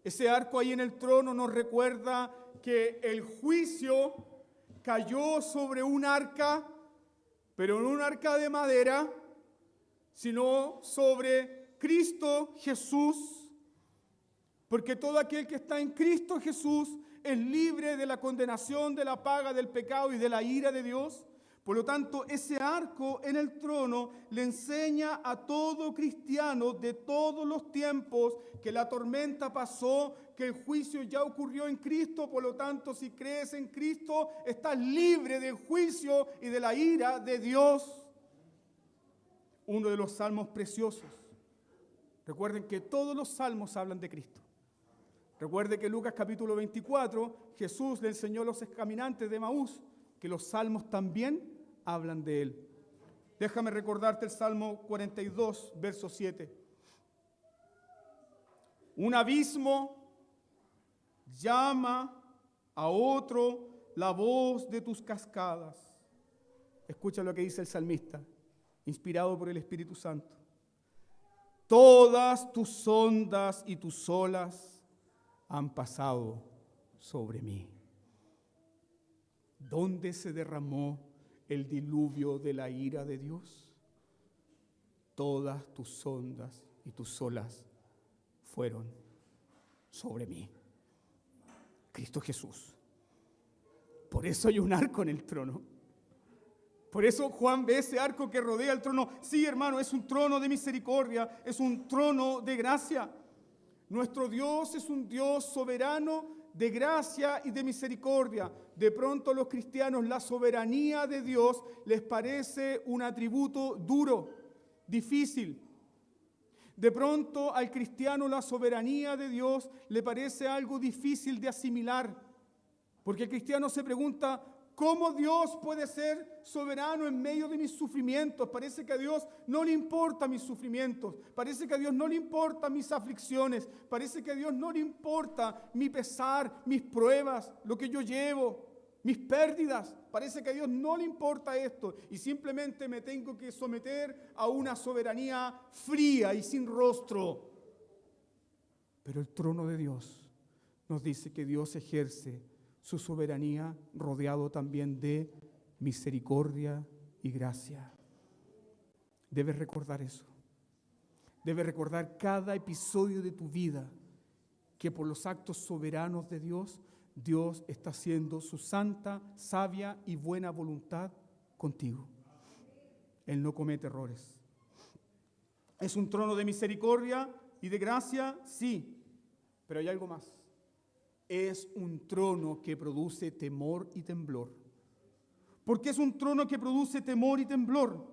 Speaker 1: Ese arco ahí en el trono nos recuerda que el juicio cayó sobre un arca, pero no un arca de madera, sino sobre Cristo Jesús, porque todo aquel que está en Cristo Jesús es libre de la condenación, de la paga del pecado y de la ira de Dios. Por lo tanto, ese arco en el trono le enseña a todo cristiano de todos los tiempos que la tormenta pasó, que el juicio ya ocurrió en Cristo. Por lo tanto, si crees en Cristo, estás libre del juicio y de la ira de Dios. Uno de los salmos preciosos. Recuerden que todos los salmos hablan de Cristo. Recuerden que en Lucas capítulo 24, Jesús le enseñó a los caminantes de Emaús que los salmos también hablan de Él. Déjame recordarte el Salmo 42, verso 7. Un abismo llama a otro la voz de tus cascadas. Escucha lo que dice el salmista, inspirado por el Espíritu Santo. Todas tus ondas y tus olas han pasado sobre mí. ¿Dónde se derramó el diluvio de la ira de Dios? Todas tus ondas y tus olas fueron sobre mí. Cristo Jesús. Por eso hay un arco en el trono. Por eso Juan ve ese arco que rodea el trono. Sí, hermano, es un trono de misericordia, es un trono de gracia. Nuestro Dios es un Dios soberano de gracia y de misericordia. De pronto a los cristianos la soberanía de Dios les parece un atributo duro, difícil. De pronto al cristiano la soberanía de Dios le parece algo difícil de asimilar. Porque el cristiano se pregunta, ¿cómo Dios puede ser soberano en medio de mis sufrimientos? Parece que a Dios no le importa mis sufrimientos. Parece que a Dios no le importa mis aflicciones. Parece que a Dios no le importa mi pesar, mis pruebas, lo que yo llevo, mis pérdidas. Parece que a Dios no le importa esto. Y simplemente me tengo que someter a una soberanía fría y sin rostro. Pero el trono de Dios nos dice que Dios ejerce su soberanía rodeado también de misericordia y gracia. Debes recordar eso. Debes recordar cada episodio de tu vida que por los actos soberanos de Dios, Dios está haciendo su santa, sabia y buena voluntad contigo. Él no comete errores. ¿Es un trono de misericordia y de gracia? Sí, pero hay algo más. Es un trono que produce temor y temblor. ¿Por qué es un trono que produce temor y temblor?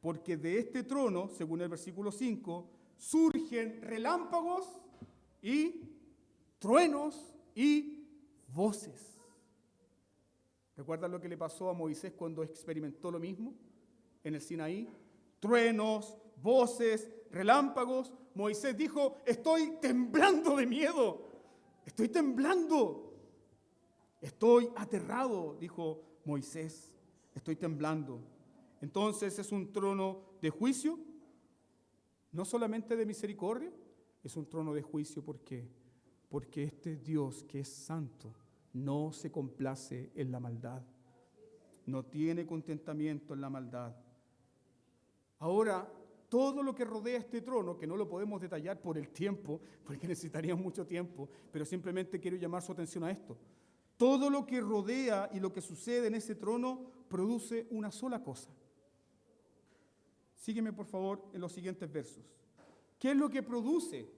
Speaker 1: Porque de este trono, según el versículo 5, surgen relámpagos y truenos y voces. ¿Recuerdan lo que le pasó a Moisés cuando experimentó lo mismo en el Sinaí? Truenos, voces, relámpagos. Moisés dijo, estoy temblando de miedo. Estoy temblando. Estoy aterrado, dijo Moisés. Estoy temblando. Entonces es un trono de juicio, no solamente de misericordia, es un trono de juicio. ¿Por qué? Porque este Dios que es santo no se complace en la maldad. No tiene contentamiento en la maldad. Ahora, todo lo que rodea este trono, que no lo podemos detallar por el tiempo, porque necesitaríamos mucho tiempo, pero simplemente quiero llamar su atención a esto. Todo lo que rodea y lo que sucede en ese trono produce una sola cosa. Sígueme por favor en los siguientes versos. ¿Qué es lo que produce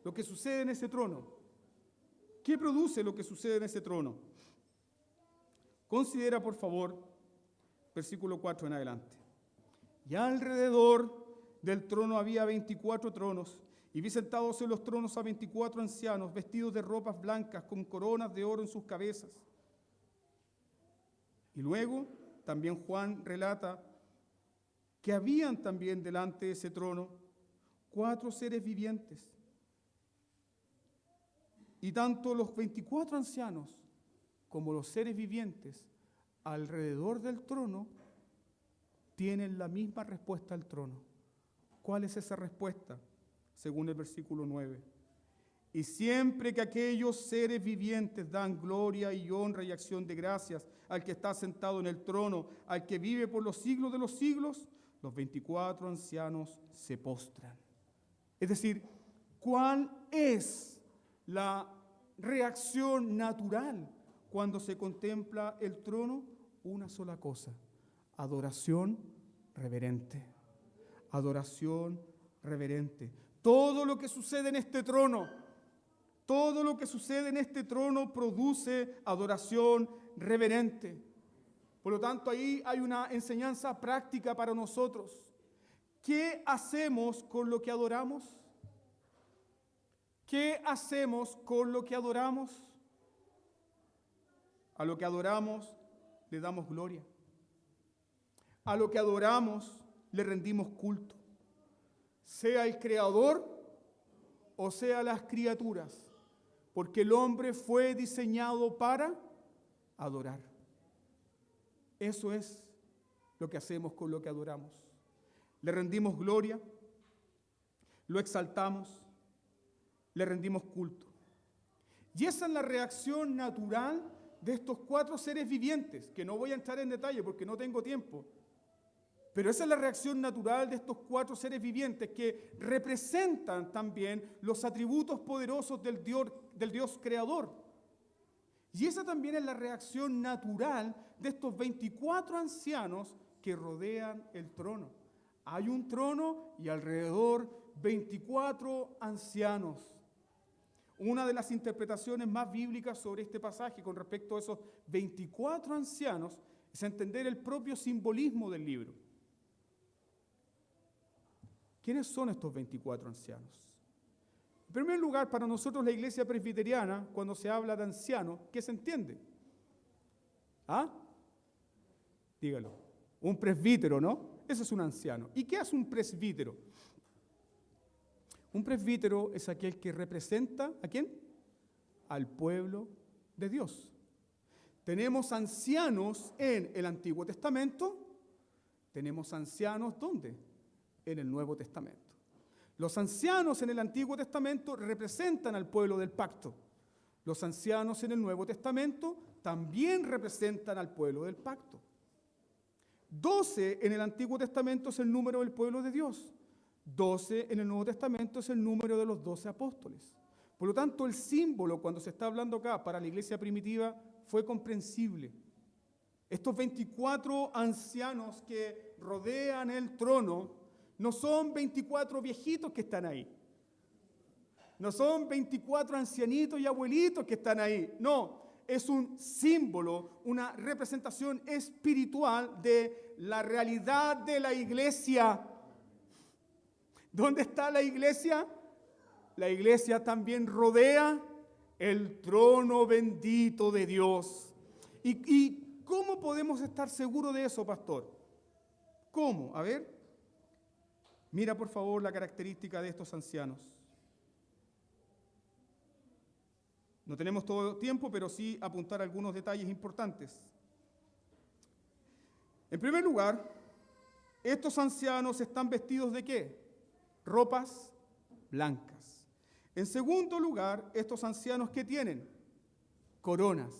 Speaker 1: lo que sucede en ese trono? ¿Qué produce lo que sucede en ese trono? Considera, por favor, versículo 4 en adelante. Y alrededor del trono había 24 tronos, y vi sentados en los tronos a 24 ancianos, vestidos de ropas blancas, con coronas de oro en sus cabezas. Y luego, también Juan relata que habían también delante de ese trono 4 seres vivientes. Y tanto los 24 ancianos como los seres vivientes alrededor del trono tienen la misma respuesta al trono. ¿Cuál es esa respuesta? Según el versículo 9. Y siempre que aquellos seres vivientes dan gloria y honra y acción de gracias al que está sentado en el trono, al que vive por los siglos de los siglos, los 24 ancianos se postran. Es decir, ¿cuál es la reacción natural cuando se contempla el trono? Una sola cosa: adoración reverente. Adoración reverente. Todo lo que sucede en este trono, todo lo que sucede en este trono produce adoración reverente. Por lo tanto, ahí hay una enseñanza práctica para nosotros. ¿Qué hacemos con lo que adoramos? ¿Qué hacemos con lo que adoramos? A lo que adoramos le damos gloria. A lo que adoramos le rendimos culto. Sea el Creador o sea las criaturas. Porque el hombre fue diseñado para adorar. Eso es lo que hacemos con lo que adoramos. Le rendimos gloria, lo exaltamos, le rendimos culto. Y esa es la reacción natural de estos 4 seres vivientes, que no voy a entrar en detalle porque no tengo tiempo. Pero esa es la reacción natural de estos 4 seres vivientes que representan también los atributos poderosos del Dios creador. Y esa también es la reacción natural de estos 24 ancianos que rodean el trono. Hay un trono y alrededor 24 ancianos. Una de las interpretaciones más bíblicas sobre este pasaje con respecto a esos 24 ancianos es entender el propio simbolismo del libro. ¿Quiénes son estos 24 ancianos? En primer lugar, para nosotros la iglesia presbiteriana, cuando se habla de anciano, ¿qué se entiende? ¿Ah? Dígalo. Un presbítero, ¿no? Ese es un anciano. ¿Y qué hace un presbítero? Un presbítero es aquel que representa, ¿a quién? Al pueblo de Dios. Tenemos ancianos en el Antiguo Testamento. Tenemos ancianos, ¿dónde? En el Nuevo Testamento. Los ancianos en el Antiguo Testamento representan al pueblo del pacto. Los ancianos en el Nuevo Testamento también representan al pueblo del pacto. 12 en el Antiguo Testamento es el número del pueblo de Dios. 12 en el Nuevo Testamento es el número de los 12 apóstoles. Por lo tanto, el símbolo, cuando se está hablando acá para la iglesia primitiva, fue comprensible. Estos 24 ancianos que rodean el trono no son 24 viejitos que están ahí. No son 24 ancianitos y abuelitos que están ahí. No, es un símbolo, una representación espiritual de la realidad de la iglesia. ¿Dónde está la iglesia? La iglesia también rodea el trono bendito de Dios. ¿Y cómo podemos estar seguros de eso, pastor? ¿Cómo? A ver. Mira por favor la característica de estos ancianos. No tenemos todo el tiempo, pero sí apuntar algunos detalles importantes. En primer lugar, estos ancianos están vestidos ¿de qué? Ropas blancas. En segundo lugar, estos ancianos ¿qué tienen? Coronas.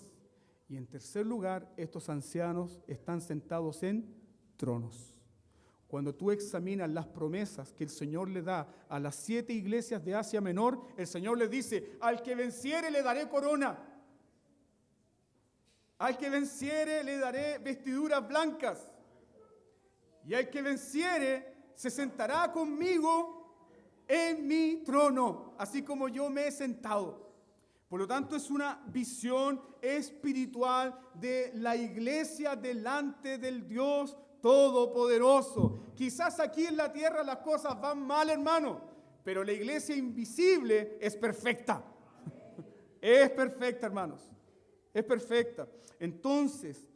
Speaker 1: Y en tercer lugar, estos ancianos están sentados en tronos. Cuando tú examinas las promesas que el Señor le da a las 7 iglesias de Asia Menor, el Señor les dice, al que venciere le daré corona. Al que venciere le daré vestiduras blancas. Y al que venciere se sentará conmigo en mi trono, así como yo me he sentado. Por lo tanto, es una visión espiritual de la iglesia delante del Dios Todopoderoso. Quizás aquí en la tierra las cosas van mal, hermano, pero la iglesia invisible es perfecta. Es perfecta, hermanos. Es perfecta. Entonces,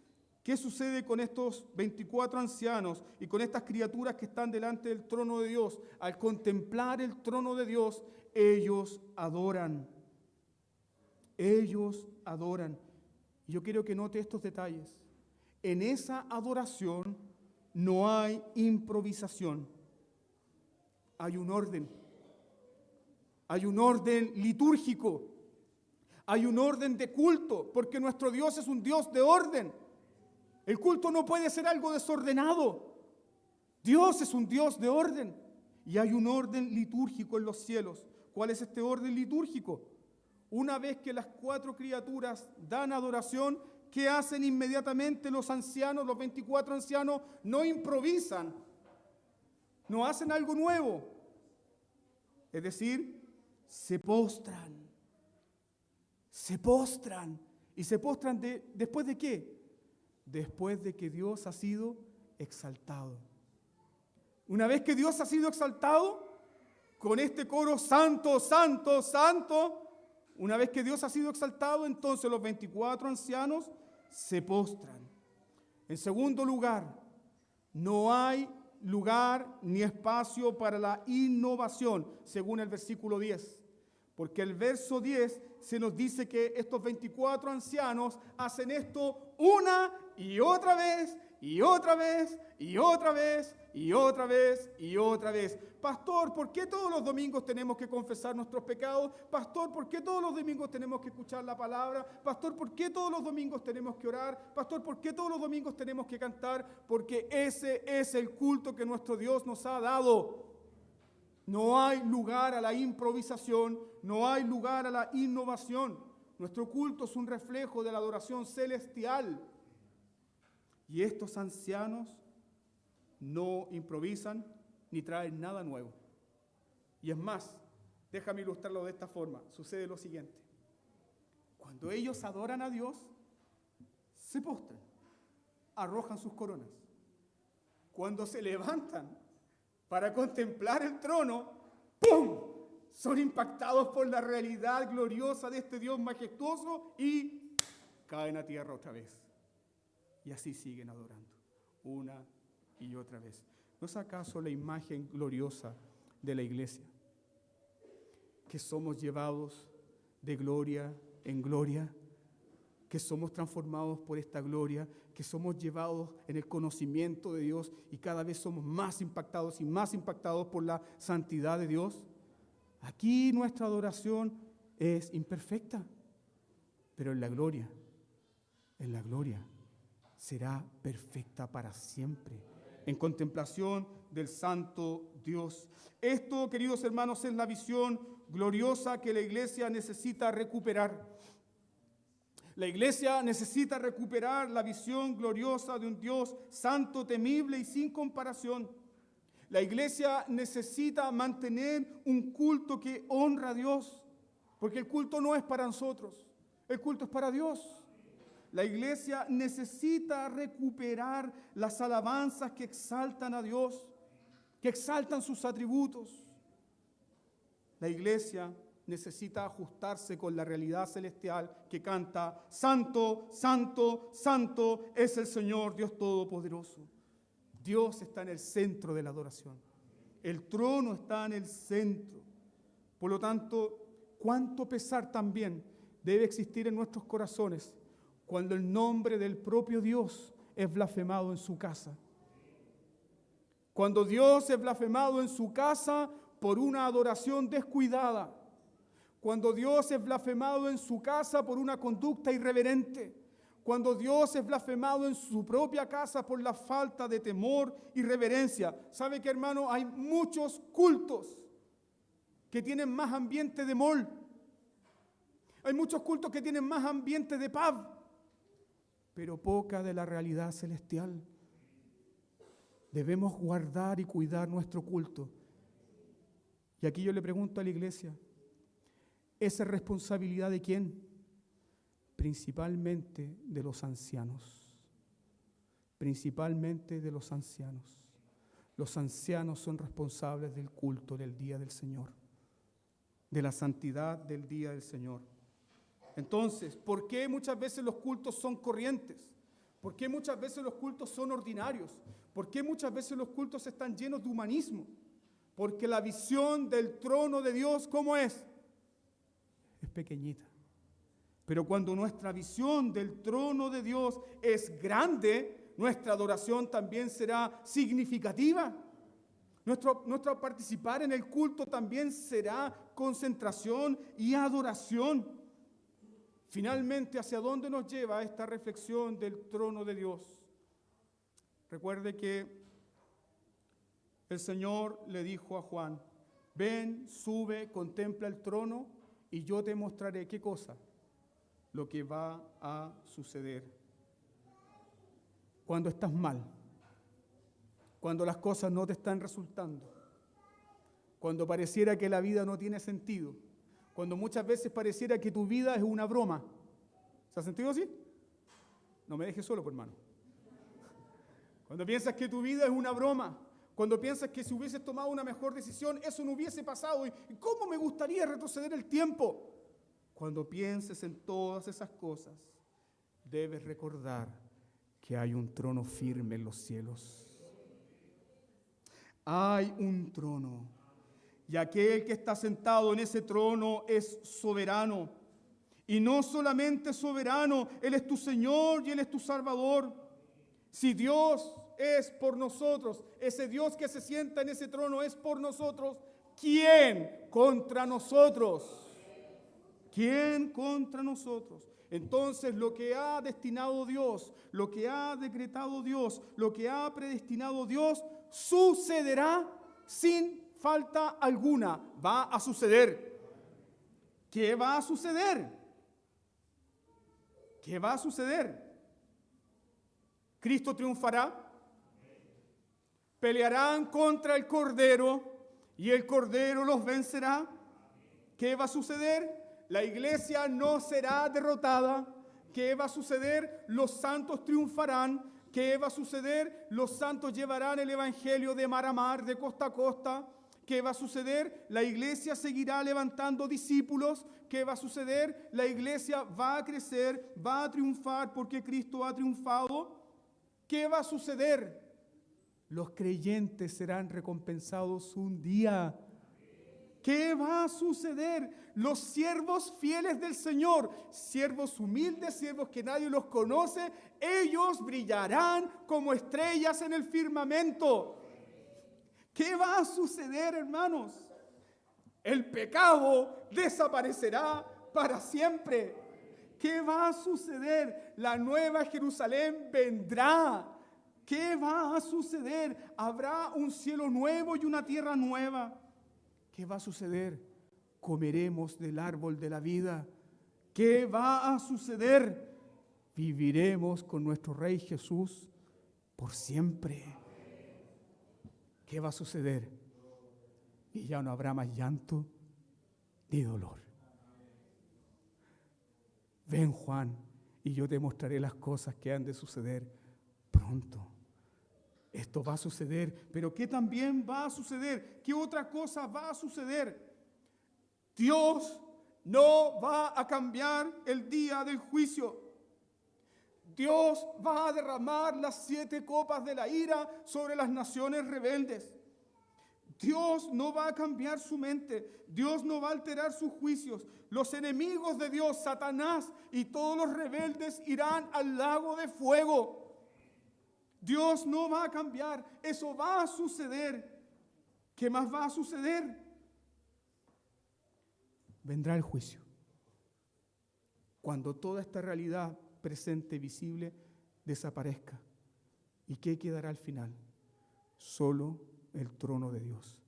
Speaker 1: ¿qué sucede con estos 24 ancianos y con estas criaturas que están delante del trono de Dios? Al contemplar el trono de Dios, ellos adoran. Ellos adoran. Yo quiero que note estos detalles. En esa adoración no hay improvisación. Hay un orden. Hay un orden litúrgico. Hay un orden de culto, porque nuestro Dios es un Dios de orden. El culto no puede ser algo desordenado. Dios es un Dios de orden. Y hay un orden litúrgico en los cielos. ¿Cuál es este orden litúrgico? Una vez que las 4 criaturas dan adoración, ¿qué hacen inmediatamente los ancianos, los 24 ancianos? No improvisan. No hacen algo nuevo. Es decir, se postran. Se postran. ¿Y se postran después de qué? Después de que Dios ha sido exaltado. Una vez que Dios ha sido exaltado, con este coro santo, santo, santo, una vez que Dios ha sido exaltado, entonces los 24 ancianos se postran. En segundo lugar, no hay lugar ni espacio para la innovación, según el versículo 10. Porque el verso 10 se nos dice que estos 24 ancianos hacen esto una y otra vez, y otra vez, y otra vez, y otra vez, y otra vez. Pastor, ¿por qué todos los domingos tenemos que confesar nuestros pecados? Pastor, ¿por qué todos los domingos tenemos que escuchar la palabra? Pastor, ¿por qué todos los domingos tenemos que orar? Pastor, ¿por qué todos los domingos tenemos que cantar? Porque ese es el culto que nuestro Dios nos ha dado. No hay lugar a la improvisación, no hay lugar a la innovación. Nuestro culto es un reflejo de la adoración celestial. Y estos ancianos no improvisan ni traen nada nuevo. Y es más, déjame ilustrarlo de esta forma. Sucede lo siguiente. Cuando ellos adoran a Dios, se postran, arrojan sus coronas. Cuando se levantan para contemplar el trono, ¡pum!, son impactados por la realidad gloriosa de este Dios majestuoso y caen a tierra otra vez. Y así siguen adorando, una y otra vez. ¿No es acaso la imagen gloriosa de la iglesia? Que somos llevados de gloria en gloria, que somos transformados por esta gloria, que somos llevados en el conocimiento de Dios y cada vez somos más impactados y más impactados por la santidad de Dios. Aquí nuestra adoración es imperfecta, pero en la gloria será perfecta para siempre, en contemplación del santo Dios. Esto, queridos hermanos, es la visión gloriosa que la iglesia necesita recuperar. La iglesia necesita recuperar la visión gloriosa de un Dios santo, temible y sin comparación. La iglesia necesita mantener un culto que honra a Dios, porque el culto no es para nosotros, el culto es para Dios. La iglesia necesita recuperar las alabanzas que exaltan a Dios, que exaltan sus atributos. La iglesia necesita ajustarse con la realidad celestial que canta: Santo, Santo, Santo es el Señor Dios Todopoderoso. Dios está en el centro de la adoración. El trono está en el centro. Por lo tanto, cuánto pesar también debe existir en nuestros corazones cuando el nombre del propio Dios es blasfemado en su casa. Cuando Dios es blasfemado en su casa por una adoración descuidada. Cuando Dios es blasfemado en su casa por una conducta irreverente. Cuando Dios es blasfemado en su propia casa por la falta de temor y reverencia. ¿Sabe qué, hermano? Hay muchos cultos que tienen más ambiente de mall. Hay muchos cultos que tienen más ambiente de pub, pero poca de la realidad celestial. Debemos guardar y cuidar nuestro culto. Y aquí yo le pregunto a la iglesia, ¿esa es responsabilidad de quién? Principalmente de los ancianos. Principalmente de los ancianos. Los ancianos son responsables del culto del día del Señor, de la santidad del día del Señor. Entonces, ¿por qué muchas veces los cultos son corrientes? ¿Por qué muchas veces los cultos son ordinarios? ¿Por qué muchas veces los cultos están llenos de humanismo? Porque la visión del trono de Dios, ¿cómo es? Es pequeñita. Pero cuando nuestra visión del trono de Dios es grande, nuestra adoración también será significativa. Nuestro participar en el culto también será concentración y adoración. Finalmente, ¿hacia dónde nos lleva esta reflexión del trono de Dios? Recuerde que el Señor le dijo a Juan, ven, sube, contempla el trono y yo te mostraré ¿qué cosa? Lo que va a suceder. Cuando estás mal, cuando las cosas no te están resultando, cuando pareciera que la vida no tiene sentido, cuando muchas veces pareciera que tu vida es una broma. ¿Se ha sentido así? No me dejes solo, pues, hermano. Cuando piensas que tu vida es una broma, cuando piensas que si hubieses tomado una mejor decisión, eso no hubiese pasado. ¿Y cómo me gustaría retroceder el tiempo? Cuando pienses en todas esas cosas, debes recordar que hay un trono firme en los cielos. Hay un trono. Y aquel que está sentado en ese trono es soberano. Y no solamente soberano, Él es tu Señor y Él es tu Salvador. Si Dios es por nosotros, ese Dios que se sienta en ese trono es por nosotros, ¿quién contra nosotros? ¿Quién contra nosotros? Entonces lo que ha destinado Dios, lo que ha decretado Dios, lo que ha predestinado Dios, sucederá sin falta alguna. Va a suceder. ¿Qué va a suceder? ¿Qué va a suceder? Cristo triunfará. Pelearán contra el Cordero y el Cordero los vencerá. ¿Qué va a suceder? La iglesia no será derrotada. ¿Qué va a suceder? Los santos triunfarán. ¿Qué va a suceder? Los santos llevarán el evangelio de mar a mar, de costa a costa. ¿Qué va a suceder? La iglesia seguirá levantando discípulos. ¿Qué va a suceder? La iglesia va a crecer, va a triunfar porque Cristo ha triunfado. ¿Qué va a suceder? Los creyentes serán recompensados un día. ¿Qué va a suceder? Los siervos fieles del Señor, siervos humildes, siervos que nadie los conoce, ellos brillarán como estrellas en el firmamento. ¿Qué va a suceder, hermanos? El pecado desaparecerá para siempre. ¿Qué va a suceder? La nueva Jerusalén vendrá. ¿Qué va a suceder? Habrá un cielo nuevo y una tierra nueva. ¿Qué va a suceder? Comeremos del árbol de la vida. ¿Qué va a suceder? Viviremos con nuestro Rey Jesús por siempre. ¿Qué va a suceder? Y ya no habrá más llanto ni dolor. Ven, Juan, y yo te mostraré las cosas que han de suceder pronto. Esto va a suceder, pero ¿qué también va a suceder? ¿Qué otra cosa va a suceder? Dios no va a cambiar el día del juicio. Dios va a derramar las 7 copas de la ira sobre las naciones rebeldes. Dios no va a cambiar su mente. Dios no va a alterar sus juicios. Los enemigos de Dios, Satanás y todos los rebeldes irán al lago de fuego. Dios no va a cambiar. Eso va a suceder. ¿Qué más va a suceder? Vendrá el juicio. Cuando toda esta realidad presente, visible, desaparezca. ¿Y qué quedará al final? Solo el trono de Dios.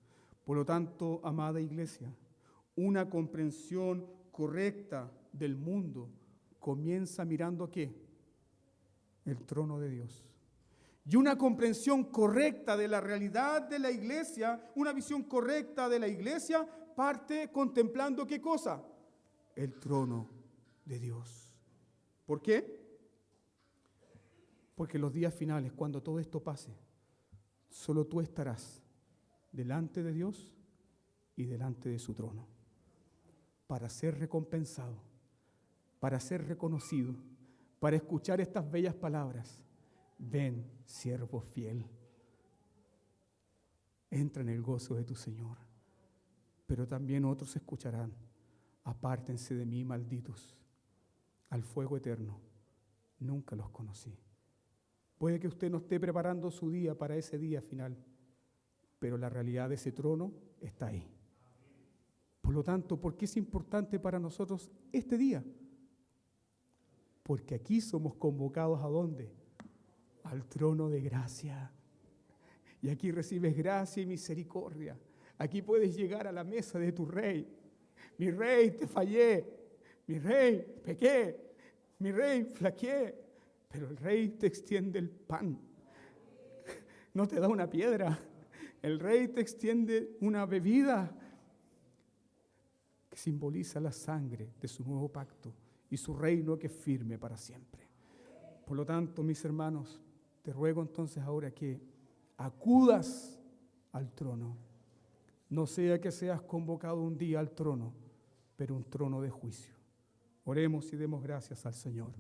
Speaker 1: Por lo tanto, amada iglesia, una comprensión correcta del mundo comienza mirando ¿qué? El trono de Dios. y una comprensión correcta de la realidad de la iglesia, una visión correcta de la iglesia, parte contemplando ¿qué cosa? El trono de Dios. ¿Por qué? Porque en los días finales, cuando todo esto pase, solo tú estarás delante de Dios y delante de su trono, para ser recompensado, para ser reconocido, para escuchar estas bellas palabras. Ven, siervo fiel, entra en el gozo de tu Señor. Pero también otros escucharán: apártense de mí, malditos, al fuego eterno. Nunca los conocí. Puede que usted no esté preparando su día para ese día final, pero la realidad de ese trono está ahí. Por lo tanto, ¿por qué es importante para nosotros este día? Porque aquí somos convocados ¿a dónde? Al trono de gracia. Y aquí recibes gracia y misericordia. Aquí puedes llegar a la mesa de tu rey. Mi rey, te fallé. Mi rey, pequé. Mi rey, flaqueé. Pero el rey te extiende el pan. No te da una piedra. El rey te extiende una bebida que simboliza la sangre de su nuevo pacto y su reino que es firme para siempre. Por lo tanto, mis hermanos, te ruego entonces ahora que acudas al trono. No sea que seas convocado un día al trono, pero un trono de juicio. Oremos y demos gracias al Señor.